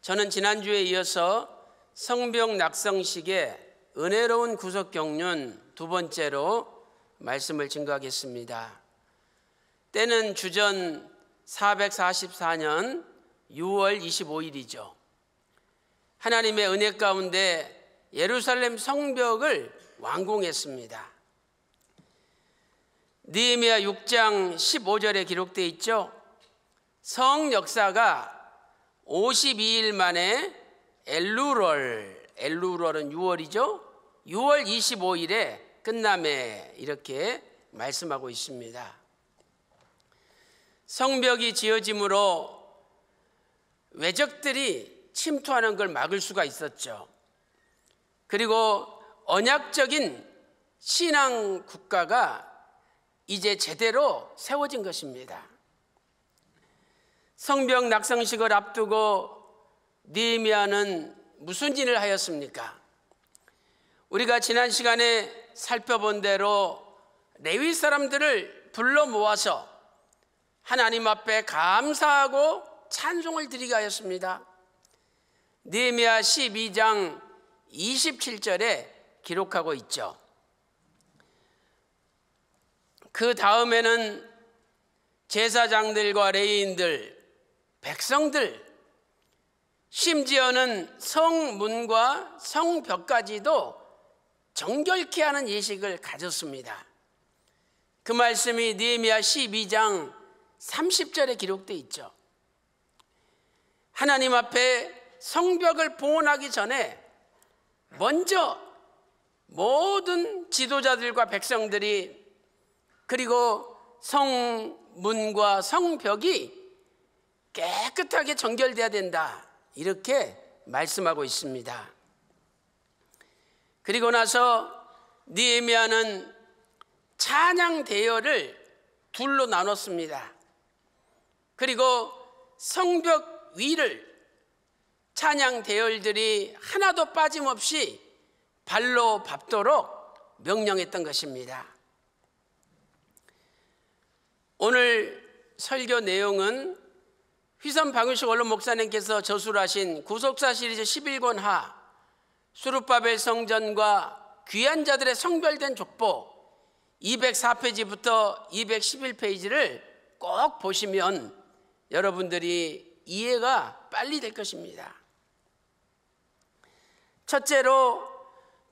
저는 지난주에 이어서 성벽 낙성식의 은혜로운 구속 경륜 두 번째로 말씀을 증거하겠습니다. 때는 주전 444년 6월 25일이죠. 하나님의 은혜 가운데 예루살렘 성벽을 완공했습니다. 느헤미야 6장 15절에 기록되어 있죠. 성 역사가 52일 만에 엘루럴은 6월이죠. 6월 25일에 끝남에 이렇게 말씀하고 있습니다. 성벽이 지어짐으로 외적들이 침투하는 걸 막을 수가 있었죠. 그리고 언약적인 신앙 국가가 이제 제대로 세워진 것입니다. 성벽 낙성식을 앞두고 느헤미야는 무슨 일을 하였습니까? 우리가 지난 시간에 살펴본 대로 레위 사람들을 불러 모아서 하나님 앞에 감사하고 찬송을 드리게 하였습니다. 느헤미야 12장 27절에 기록하고 있죠. 그 다음에는 제사장들과 레위인들, 백성들, 심지어는 성문과 성벽까지도 정결케 하는 예식을 가졌습니다. 그 말씀이 느헤미야 12장 30절에 기록되어 있죠. 하나님 앞에 성벽을 봉헌하기 전에 먼저 모든 지도자들과 백성들이, 그리고 성문과 성벽이 깨끗하게 정결돼야 된다, 이렇게 말씀하고 있습니다. 그리고 나서 느헤미야는 찬양 대열을 둘로 나눴습니다. 그리고 성벽 위를 찬양 대열들이 하나도 빠짐없이 발로 밟도록 명령했던 것입니다. 오늘 설교 내용은 휘선 방울식 원로 목사님께서 저술하신 구속사 시리즈 11권 하 수룹바벨 성전과 귀한 자들의 성별된 족보 204페이지부터 211페이지를 꼭 보시면 여러분들이 이해가 빨리 될 것입니다. 첫째로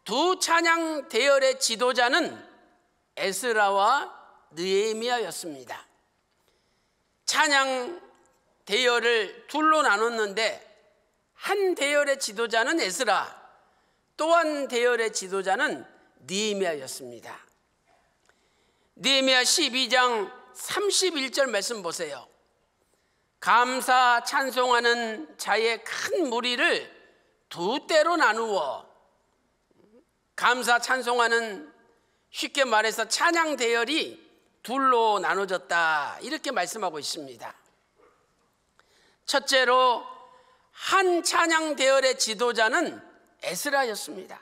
두 찬양 대열의 지도자는 에스라와 느헤미야였습니다. 찬양 대열을 둘로 나눴는데 한 대열의 지도자는 에스라, 또 한 대열의 지도자는 느헤미야였습니다. 느헤미야 12장 31절 말씀 보세요. 감사 찬송하는 자의 큰 무리를 두 때로 나누어, 감사 찬송하는, 쉽게 말해서 찬양 대열이 둘로 나눠졌다, 이렇게 말씀하고 있습니다. 첫째로 한 찬양 대열의 지도자는 에스라였습니다.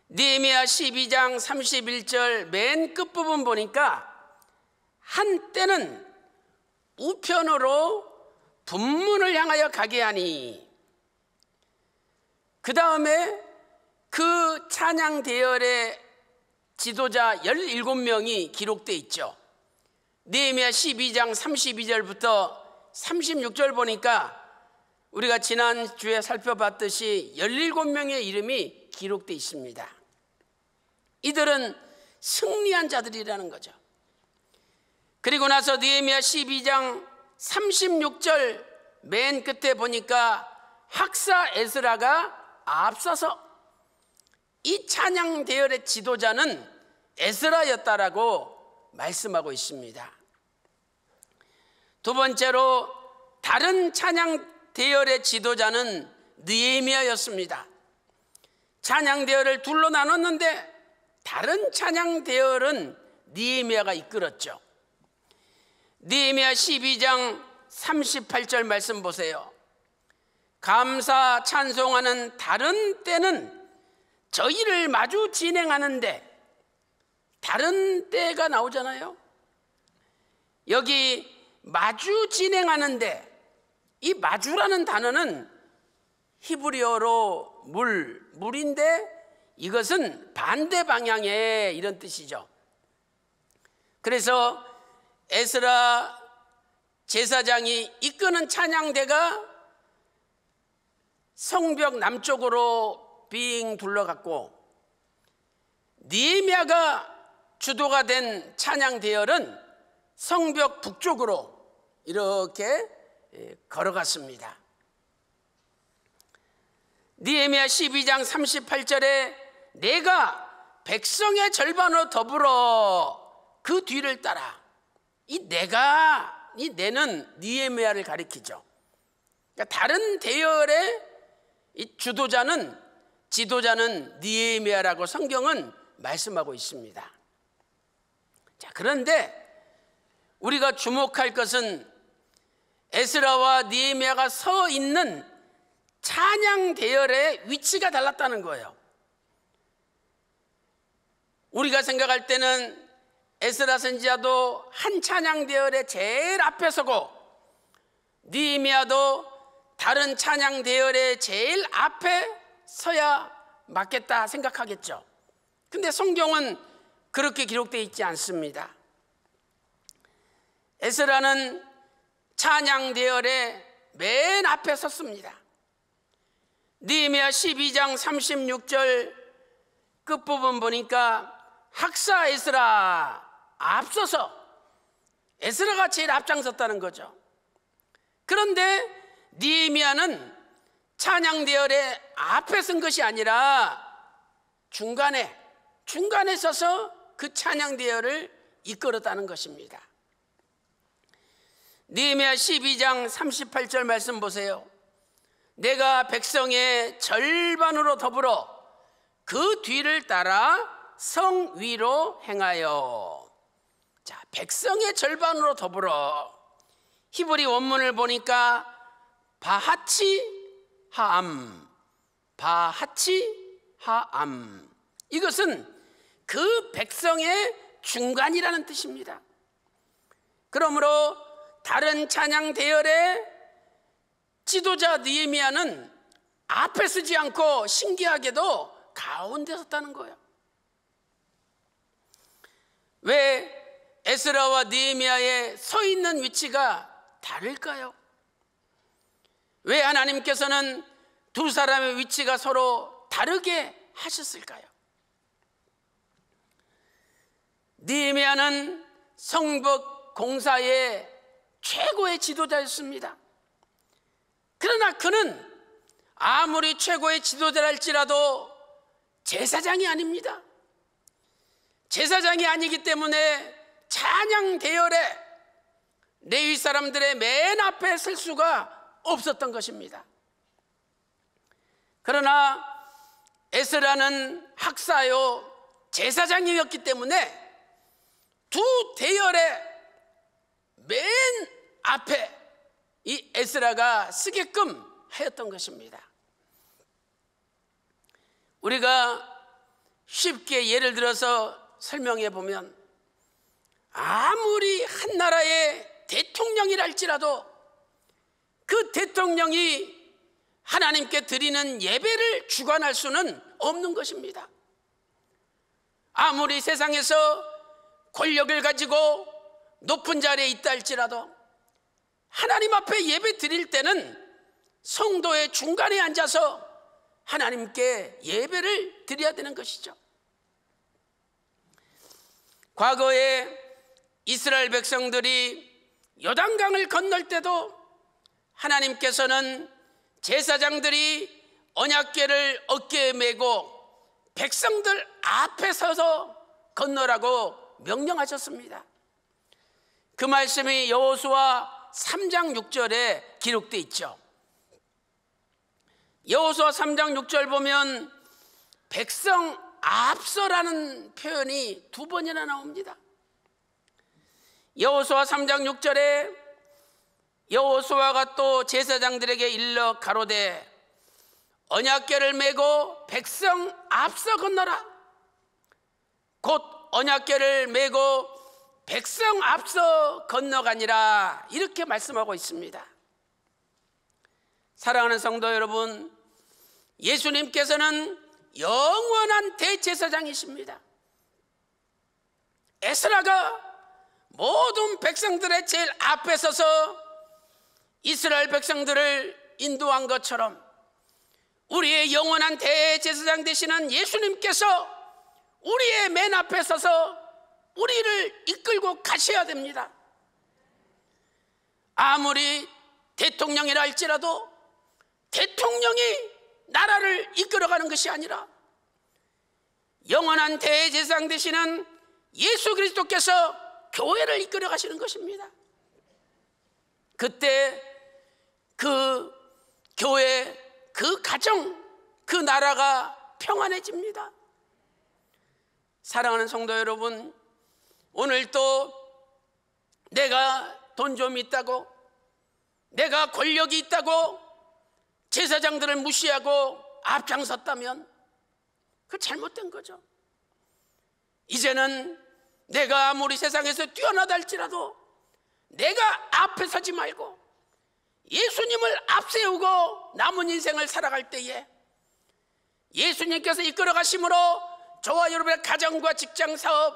느헤미야 12장 31절 맨 끝부분 보니까 한때는 우편으로 분문을 향하여 가게 하니, 그 다음에 그 찬양 대열의 지도자 17명이 기록되어 있죠. 느헤미야 12장 32절부터 36절 보니까 우리가 지난주에 살펴봤듯이 17명의 이름이 기록되어 있습니다. 이들은 승리한 자들이라는 거죠. 그리고 나서 느헤미야 12장 36절 맨 끝에 보니까 학사 에스라가 앞서서 이 찬양 대열의 지도자는 에스라였다라고 말씀하고 있습니다. 두 번째로 다른 찬양 대열의 지도자는 느헤미야였습니다. 찬양 대열을 둘로 나눴는데 다른 찬양 대열은 느헤미야가 이끌었죠. 느헤미야 12장 38절 말씀 보세요. 감사 찬송하는 다른 때는 저희를 마주 진행하는데, 다른 때가 나오잖아요. 여기 마주 진행하는데 이 마주라는 단어는 히브리어로 물인데 이것은 반대 방향의 이런 뜻이죠. 그래서 에스라 제사장이 이끄는 찬양대가 성벽 남쪽으로 빙 둘러갔고, 느헤미야가 주도가 된 찬양 대열은 성벽 북쪽으로 이렇게 걸어갔습니다. 느헤미야 12장 38절에 내가 백성의 절반으로 더불어 그 뒤를 따라, 이 내는 느헤미야를 가리키죠. 그러니까 다른 대열의 이 지도자는 느헤미야라고 성경은 말씀하고 있습니다. 자, 그런데 우리가 주목할 것은 에스라와 느헤미야가 서 있는 찬양 대열의 위치가 달랐다는 거예요. 우리가 생각할 때는 에스라 선지자도 한 찬양 대열의 제일 앞에 서고 느헤미야도 다른 찬양 대열의 제일 앞에 서야 맞겠다 생각하겠죠. 근데 성경은 그렇게 기록되어 있지 않습니다. 에스라는 찬양 대열의 맨 앞에 섰습니다. 느헤미야 12장 36절 끝부분 보니까 학사 에스라 앞서서 에스라가 제일 앞장섰다는 거죠. 그런데 느헤미야는 찬양 대열의 앞에 선 것이 아니라 중간에 서서 그 찬양 대열을 이끌었다는 것입니다. 느헤미야 12장 38절 말씀 보세요. 내가 백성의 절반으로 더불어 그 뒤를 따라 성 위로 행하여. 자, 백성의 절반으로 더불어. 히브리 원문을 보니까 바하치하암. 이것은 그 백성의 중간이라는 뜻입니다. 그러므로 다른 찬양 대열의 지도자 느헤미야는 앞에 서지 않고 신기하게도 가운데 섰다는 거예요. 왜 에스라와 느헤미야의 서 있는 위치가 다를까요? 왜 하나님께서는 두 사람의 위치가 서로 다르게 하셨을까요? 느헤미야는 성벽 공사의 최고의 지도자였습니다. 그러나 그는 아무리 최고의 지도자랄지라도 제사장이 아닙니다. 제사장이 아니기 때문에 찬양 대열에 레위 사람들의 맨 앞에 설 수가 없었던 것입니다. 그러나 에스라는 학사요 제사장이었기 때문에 두 대열의 맨 앞에 이 에스라가 쓰게끔 하였던 것입니다. 우리가 쉽게 예를 들어서 설명해 보면, 아무리 한 나라의 대통령이랄지라도 그 대통령이 하나님께 드리는 예배를 주관할 수는 없는 것입니다. 아무리 세상에서 권력을 가지고 높은 자리에 있다 할지라도 하나님 앞에 예배 드릴 때는 성도의 중간에 앉아서 하나님께 예배를 드려야 되는 것이죠. 과거에 이스라엘 백성들이 요단강을 건널 때도 하나님께서는 제사장들이 언약궤를 어깨에 메고 백성들 앞에 서서 건너라고 명령하셨습니다. 그 말씀이 여호수아 3장 6절에 기록되어 있죠. 여호수아 3장 6절 보면 백성 앞서라는 표현이 두 번이나 나옵니다. 여호수아 3장 6절에 여호수아가 또 제사장들에게 일러 가로되 언약궤를 메고 백성 앞서 건너라. 곧 언약궤를 메고 백성 앞서 건너가니라, 이렇게 말씀하고 있습니다. 사랑하는 성도 여러분, 예수님께서는 영원한 대제사장이십니다. 에스라가 모든 백성들의 제일 앞에 서서 이스라엘 백성들을 인도한 것처럼 우리의 영원한 대제사장 되시는 예수님께서 우리의 맨 앞에 서서 우리를 이끌고 가셔야 됩니다. 아무리 대통령이라 할지라도 대통령이 나라를 이끌어가는 것이 아니라 영원한 대제사장 되시는 예수 그리스도께서 교회를 이끌어 가시는 것입니다. 그때 그 교회, 그 가정, 그 나라가 평안해집니다. 사랑하는 성도 여러분, 오늘 또 내가 돈 좀 있다고, 내가 권력이 있다고 제사장들을 무시하고 앞장섰다면 그 잘못된 거죠. 이제는 내가 아무리 세상에서 뛰어나다 할지라도 내가 앞에 서지 말고 예수님을 앞세우고 남은 인생을 살아갈 때에 예수님께서 이끌어 가심으로 저와 여러분의 가정과 직장 사업,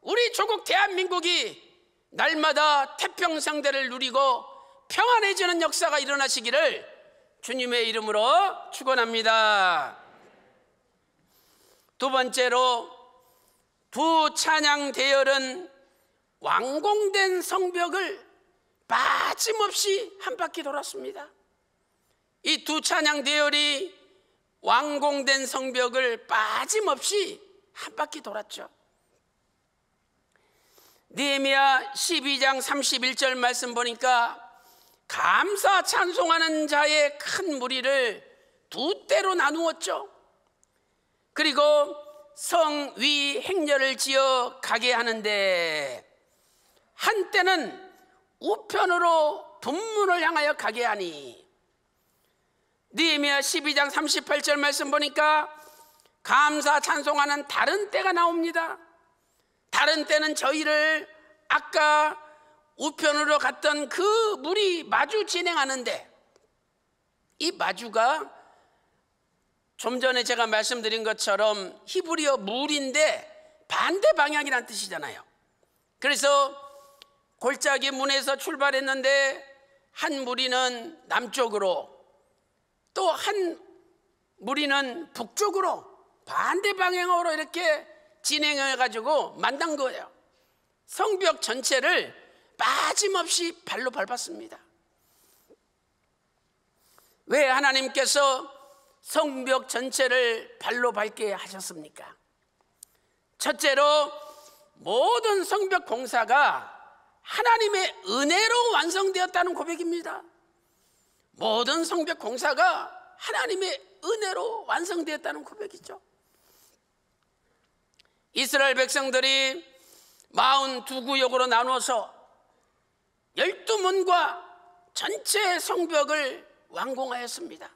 우리 조국 대한민국이 날마다 태평성대를 누리고 평안해지는 역사가 일어나시기를 주님의 이름으로 축원합니다. 두 번째로, 두 찬양 대열은 완공된 성벽을 빠짐없이 한 바퀴 돌았습니다. 이 두 찬양 대열이 완공된 성벽을 빠짐없이 한 바퀴 돌았죠. 느헤미야 12장 31절 말씀 보니까 감사 찬송하는 자의 큰 무리를 두 때로 나누었죠. 그리고 성 위 행렬을 지어 가게 하는데 한때는 우편으로 분문을 향하여 가게 하니, 느헤미야 12장 38절 말씀 보니까 감사 찬송하는 다른 때가 나옵니다. 다른 때는 저희를 아까 우편으로 갔던 그 물이 마주 진행하는데, 이 마주가 좀 전에 제가 말씀드린 것처럼 히브리어 물인데 반대 방향이란 뜻이잖아요. 그래서 골짜기 문에서 출발했는데 한 무리는 남쪽으로, 또 한 무리는 북쪽으로 반대 방향으로 이렇게 진행해가지고 만난 거예요. 성벽 전체를 빠짐없이 발로 밟았습니다. 왜 하나님께서 성벽 전체를 발로 밟게 하셨습니까? 첫째로, 모든 성벽 공사가 하나님의 은혜로 완성되었다는 고백입니다. 모든 성벽 공사가 하나님의 은혜로 완성되었다는 고백이죠. 이스라엘 백성들이 42구역으로 나눠서 12문과 전체 성벽을 완공하였습니다.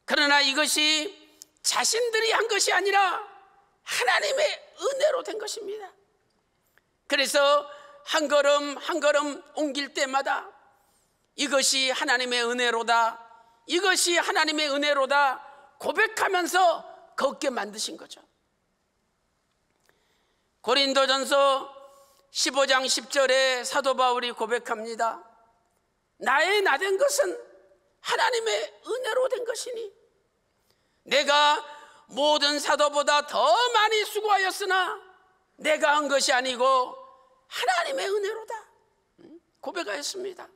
그러나 이것이 자신들이 한 것이 아니라 하나님의 은혜로 된 것입니다. 그래서 한 걸음 한 걸음 옮길 때마다 이것이 하나님의 은혜로다, 이것이 하나님의 은혜로다 고백하면서 걷게 만드신 거죠. 고린도전서 15장 10절에 사도 바울이 고백합니다. 나의 나된 것은 하나님의 은혜로 된 것이니 내가 모든 사도보다 더 많이 수고하였으나 내가 한 것이 아니고 하나님의 은혜로다 고백하였습니다.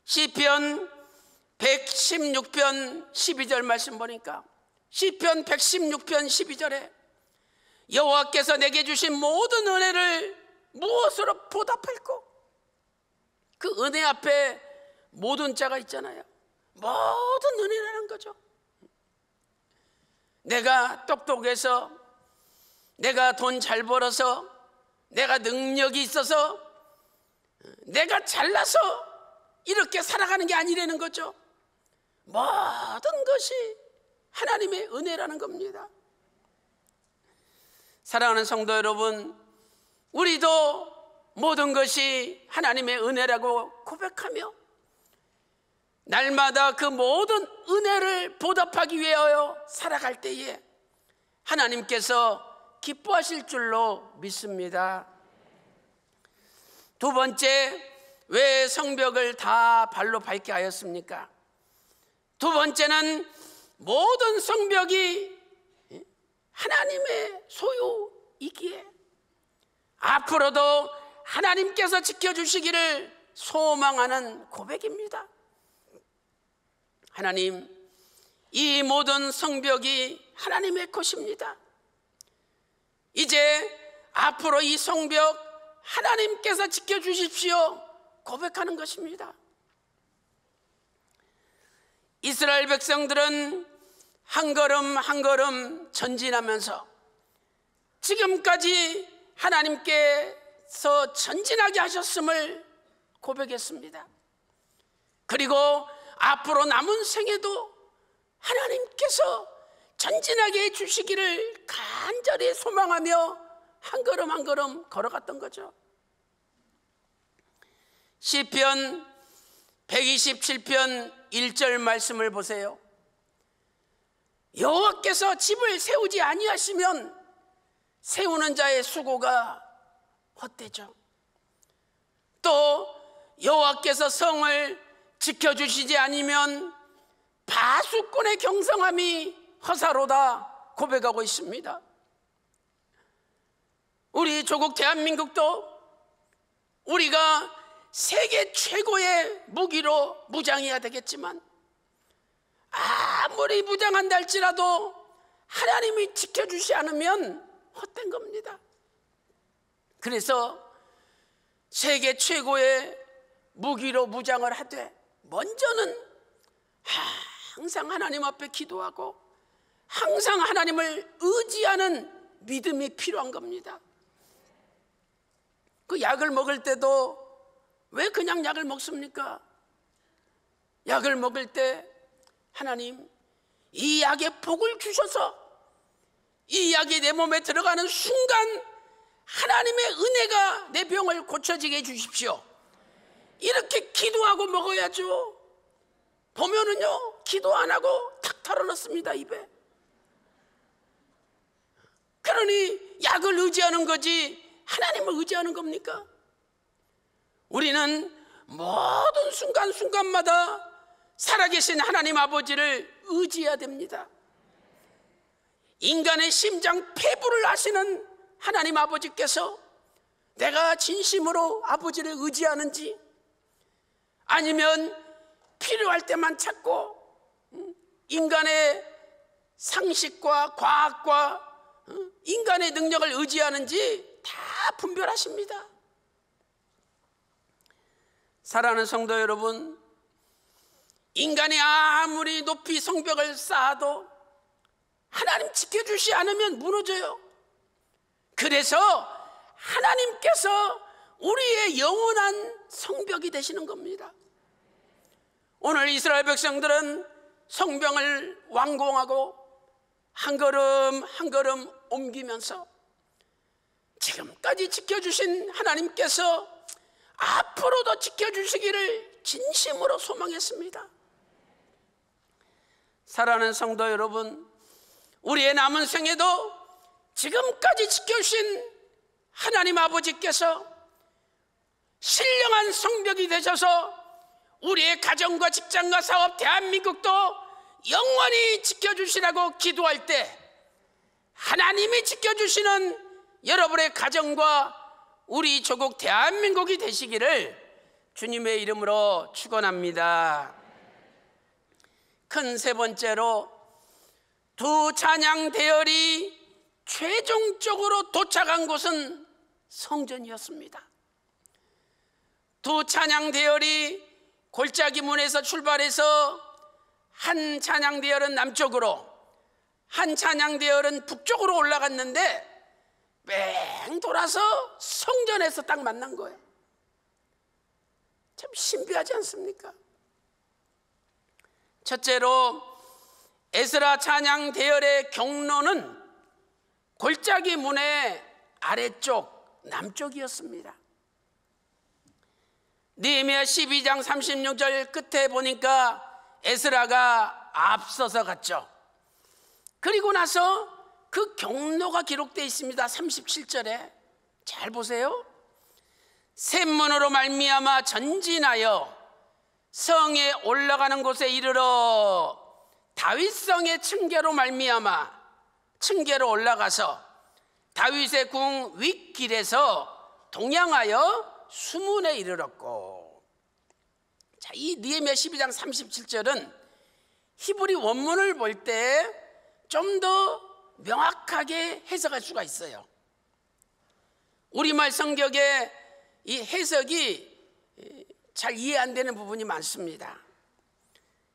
시편 116편 12절 말씀 보니까, 시편 116편 12절에 여호와께서 내게 주신 모든 은혜를 무엇으로 보답할꼬? 그 은혜 앞에 모든 자가 있잖아요. 모든 은혜라는 거죠. 내가 똑똑해서, 내가 돈 잘 벌어서, 내가 능력이 있어서, 내가 잘나서 이렇게 살아가는 게 아니라는 거죠. 모든 것이 하나님의 은혜라는 겁니다. 사랑하는 성도 여러분, 우리도 모든 것이 하나님의 은혜라고 고백하며 날마다 그 모든 은혜를 보답하기 위하여 살아갈 때에 하나님께서 기뻐하실 줄로 믿습니다. 두 번째, 왜 성벽을 다 발로 밟게 하였습니까? 두 번째는 모든 성벽이 하나님의 소유이기에 앞으로도 하나님께서 지켜주시기를 소망하는 고백입니다. 하나님, 이 모든 성벽이 하나님의 것입니다. 이제 앞으로 이 성벽 하나님께서 지켜주십시오 고백하는 것입니다. 이스라엘 백성들은 한 걸음 한 걸음 전진하면서 지금까지 하나님께서 전진하게 하셨음을 고백했습니다. 그리고 앞으로 남은 생에도 하나님께서 전진하게 해주시기를 간절히 소망하며 한 걸음 한 걸음 걸어갔던 거죠. 시편 127편 1절 말씀을 보세요. 여호와께서 집을 세우지 아니하시면 세우는 자의 수고가 헛되죠. 또 여호와께서 성을 지켜주시지 않으면 바수꾼의 경성함이 허사로다 고백하고 있습니다. 우리 조국 대한민국도 우리가 세계 최고의 무기로 무장해야 되겠지만 아무리 무장한다 할지라도 하나님이 지켜주지 않으면 헛된 겁니다. 그래서 세계 최고의 무기로 무장을 하되 먼저는 항상 하나님 앞에 기도하고 항상 하나님을 의지하는 믿음이 필요한 겁니다. 그 약을 먹을 때도 왜 그냥 약을 먹습니까? 약을 먹을 때 하나님, 이 약에 복을 주셔서 이 약이 내 몸에 들어가는 순간 하나님의 은혜가 내 병을 고쳐지게 해주십시오. 이렇게 기도하고 먹어야죠. 보면은요, 기도 안 하고 탁 털어넣습니다, 입에. 그러니 약을 의지하는 거지 하나님을 의지하는 겁니까? 우리는 모든 순간순간마다 살아계신 하나님 아버지를 의지해야 됩니다. 인간의 심장 폐부를 아시는 하나님 아버지께서 내가 진심으로 아버지를 의지하는지, 아니면 필요할 때만 찾고 인간의 상식과 과학과 인간의 능력을 의지하는지 다 분별하십니다. 사랑하는 성도 여러분, 인간이 아무리 높이 성벽을 쌓아도 하나님 지켜주시 않으면 무너져요. 그래서 하나님께서 우리의 영원한 성벽이 되시는 겁니다. 오늘 이스라엘 백성들은 성벽을 완공하고 한 걸음 한 걸음 옮기면서 지금까지 지켜주신 하나님께서 앞으로도 지켜주시기를 진심으로 소망했습니다. 사랑하는 성도 여러분, 우리의 남은 생에도 지금까지 지켜주신 하나님 아버지께서 신령한 성벽이 되셔서 우리의 가정과 직장과 사업, 대한민국도 영원히 지켜주시라고 기도할 때 하나님이 지켜주시는 여러분의 가정과 우리 조국 대한민국이 되시기를 주님의 이름으로 축원합니다. 큰 세 번째로, 두 찬양 대열이 최종적으로 도착한 곳은 성전이었습니다. 두 찬양 대열이 골짜기 문에서 출발해서 한 찬양 대열은 남쪽으로, 한 찬양 대열은 북쪽으로 올라갔는데 뺑 돌아서 성전에서 딱 만난 거예요. 참 신비하지 않습니까? 첫째로, 에스라 찬양 대열의 경로는 골짜기 문의 아래쪽 남쪽이었습니다. 느헤미야 12장 36절 끝에 보니까 에스라가 앞서서 갔죠. 그리고 나서 그 경로가 기록되어 있습니다. 37절에 잘 보세요. 샘문으로 말미암아 전진하여 성에 올라가는 곳에 이르러 다윗성의 층계로 말미암아 층계로 올라가서 다윗의 궁 윗길에서 동양하여 수문에 이르렀고. 자, 이 느헤미야 12장 37절은 히브리 원문을 볼 때 좀 더 명확하게 해석할 수가 있어요. 우리말 성격에 이 해석이 잘 이해 안 되는 부분이 많습니다.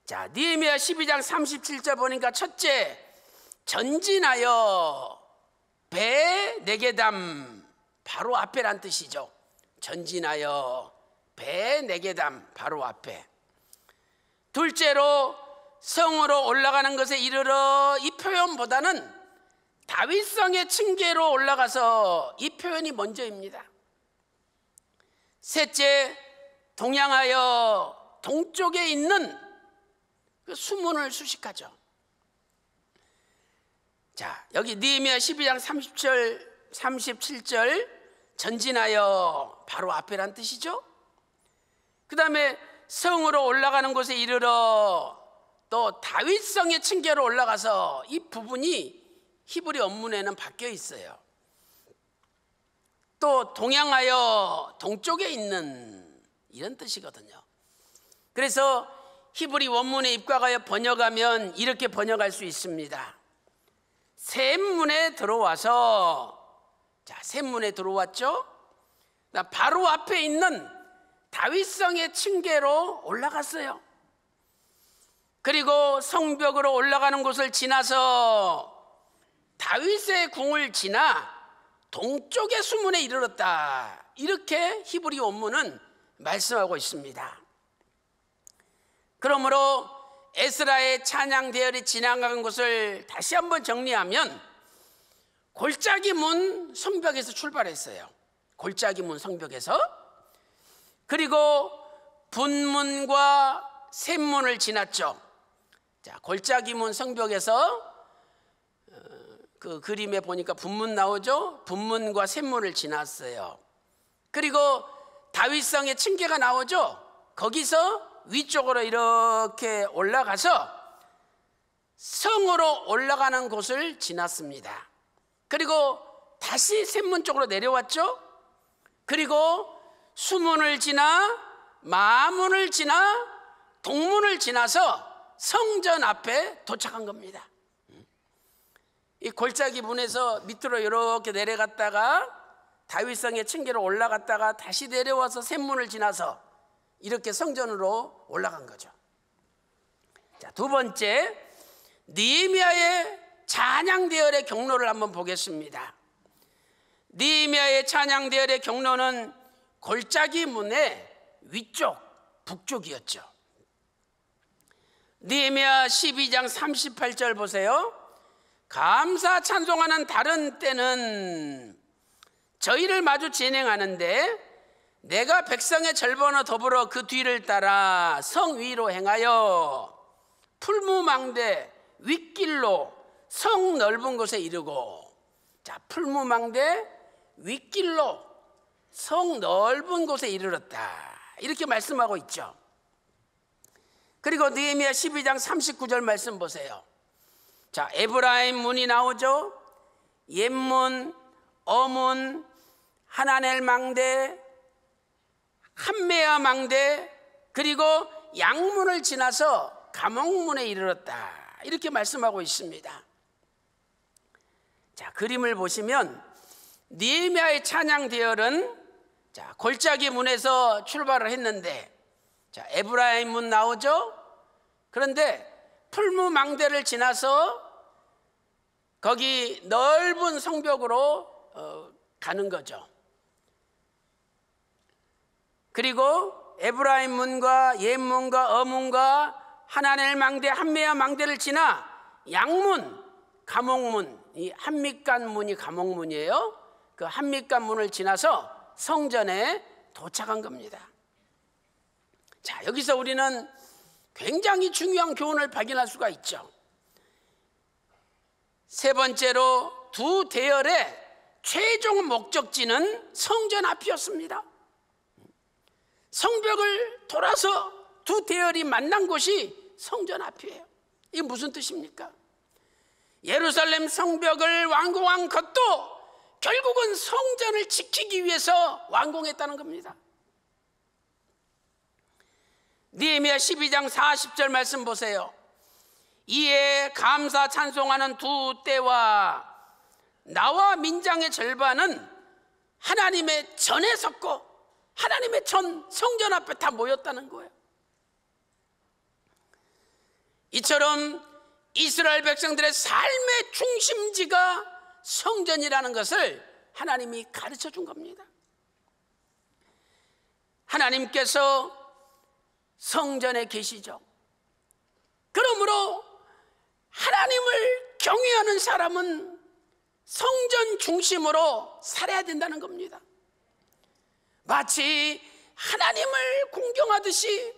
자, 느헤미야 12장 37절 보니까 첫째, 전진하여 배 네게담, 바로 앞에란 뜻이죠. 전진하여 배 네게담, 바로 앞에. 둘째로 성으로 올라가는 것에 이르러, 이 표현보다는 다윗성의 층계로 올라가서, 이 표현이 먼저입니다. 셋째, 동양하여 동쪽에 있는 그 수문을 수식하죠. 자, 여기 느헤미야 12장 37절 전진하여 바로 앞에란 뜻이죠. 그 다음에 성으로 올라가는 곳에 이르러, 또 다윗성의 층계로 올라가서, 이 부분이 히브리 원문에는 바뀌어 있어요. 또 동양하여 동쪽에 있는, 이런 뜻이거든요. 그래서 히브리 원문에 입각하여 번역하면 이렇게 번역할 수 있습니다. 샘문에 들어와서, 자, 샘문에 들어왔죠. 바로 앞에 있는 다윗성의 층계로 올라갔어요. 그리고 성벽으로 올라가는 곳을 지나서 다윗의 궁을 지나 동쪽의 수문에 이르렀다, 이렇게 히브리 원문은 말씀하고 있습니다. 그러므로 에스라의 찬양 대열이 지나간 곳을 다시 한번 정리하면, 골짜기 문 성벽에서 출발했어요. 골짜기 문 성벽에서. 그리고 분문과 샘문을 지났죠. 자, 골짜기 문 성벽에서 그 그림에 보니까 분문 나오죠. 분문과 샘문을 지났어요. 그리고 다윗성의 층계가 나오죠. 거기서 위쪽으로 이렇게 올라가서 성으로 올라가는 곳을 지났습니다. 그리고 다시 샘문 쪽으로 내려왔죠. 그리고 수문을 지나 마문을 지나 동문을 지나서 성전 앞에 도착한 겁니다. 이 골짜기 문에서 밑으로 이렇게 내려갔다가 다윗성의 층계로 올라갔다가 다시 내려와서 샘문을 지나서 이렇게 성전으로 올라간 거죠. 자, 두 번째, 느헤미야의 찬양 대열의 경로를 한번 보겠습니다. 느헤미야의 찬양 대열의 경로는 골짜기 문의 위쪽, 북쪽이었죠. 느헤미야 12장 38절 보세요. 감사 찬송하는 다른 때는 저희를 마주 진행하는데, 내가 백성의 절반과 더불어 그 뒤를 따라 성 위로 행하여 풀무망대 윗길로 성 넓은 곳에 이르고. 자, 풀무망대 윗길로 성 넓은 곳에 이르렀다, 이렇게 말씀하고 있죠. 그리고 느헤미야 12장 39절 말씀 보세요. 자, 에브라임 문이 나오죠. 옛문, 어문, 하나넬 망대, 한메아 망대, 그리고 양문을 지나서 감옥문에 이르렀다, 이렇게 말씀하고 있습니다. 자, 그림을 보시면 느헤미야의 찬양 대열은, 자, 골짜기 문에서 출발을 했는데, 자, 에브라임 문 나오죠. 그런데 풀무 망대를 지나서 거기 넓은 성벽으로 가는 거죠. 그리고 에브라임 문과 옛문과 어문과 하나넬 망대, 한메아 망대를 지나 양문, 감옥문, 이 한밑간 문이 감옥문이에요. 그 한밑간 문을 지나서 성전에 도착한 겁니다. 자, 여기서 우리는 굉장히 중요한 교훈을 발견할 수가 있죠. 세 번째로 두 대열의 최종 목적지는 성전 앞이었습니다. 성벽을 돌아서 두 대열이 만난 곳이 성전 앞이에요. 이게 무슨 뜻입니까? 예루살렘 성벽을 완공한 것도 결국은 성전을 지키기 위해서 완공했다는 겁니다. 느헤미야 12장 40절 말씀 보세요. 이에 감사 찬송하는 두 떼와 나와 민장의 절반은 하나님의 전에 섰고 하나님의 전 성전 앞에 다 모였다는 거예요. 이처럼 이스라엘 백성들의 삶의 중심지가 성전이라는 것을 하나님이 가르쳐 준 겁니다. 하나님께서 성전에 계시죠. 그러므로 하나님을 경외하는 사람은 성전 중심으로 살아야 된다는 겁니다. 마치 하나님을 공경하듯이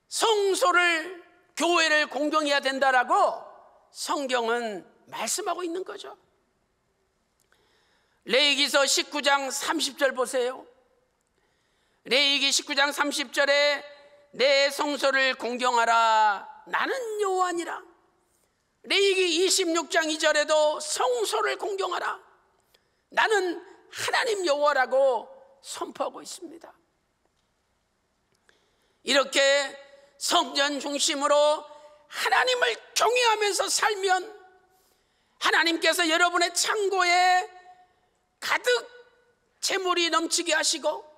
성소를, 교회를 공경해야 된다라고 성경은 말씀하고 있는 거죠. 레위기서 19장 30절 보세요. 레위기 19장 30절에 내 성소를 공경하라, 나는 여호와니라. 레위기 26장 2절에도 성소를 공경하라, 나는 하나님 여호와라고 선포하고 있습니다. 이렇게 성전 중심으로 하나님을 경외하면서 살면 하나님께서 여러분의 창고에 가득 재물이 넘치게 하시고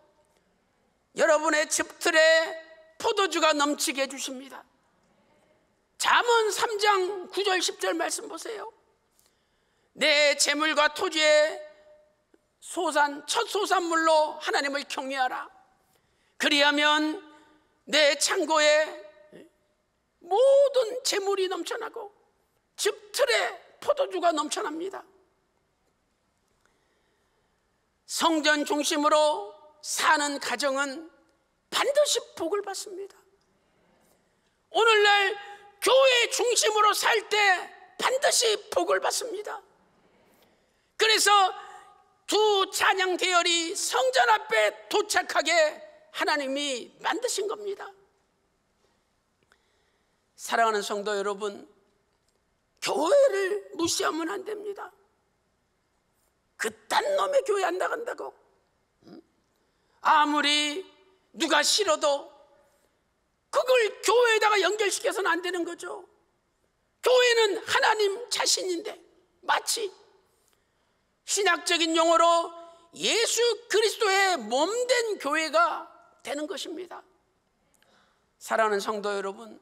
여러분의 집틀에 포도주가 넘치게 해주십니다. 잠언 3장 9절 10절 말씀 보세요. 내 재물과 토지의 첫 소산물로 하나님을 경외하라. 그리하면 내 창고에 모든 재물이 넘쳐나고 집틀에 포도주가 넘쳐납니다. 성전 중심으로 사는 가정은 반드시 복을 받습니다. 오늘날 교회 중심으로 살 때 반드시 복을 받습니다. 그래서 두 찬양 대열이 성전 앞에 도착하게 하나님이 만드신 겁니다. 사랑하는 성도 여러분, 교회를 무시하면 안 됩니다. 그딴 놈의 교회 안 나간다고 아무리 누가 싫어도 그걸 교회에다가 연결시켜서는 안 되는 거죠. 교회는 하나님 자신인데 마치 신학적인 용어로 예수 그리스도의 몸된 교회가 되는 것입니다. 사랑하는 성도 여러분,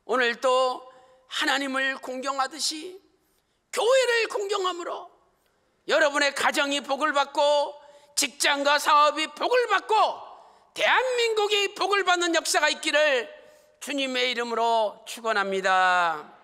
오늘도 하나님을 공경하듯이 교회를 공경함으로 여러분의 가정이 복을 받고 직장과 사업이 복을 받고 대한민국이 복을 받는 역사가 있기를 주님의 이름으로 축원합니다.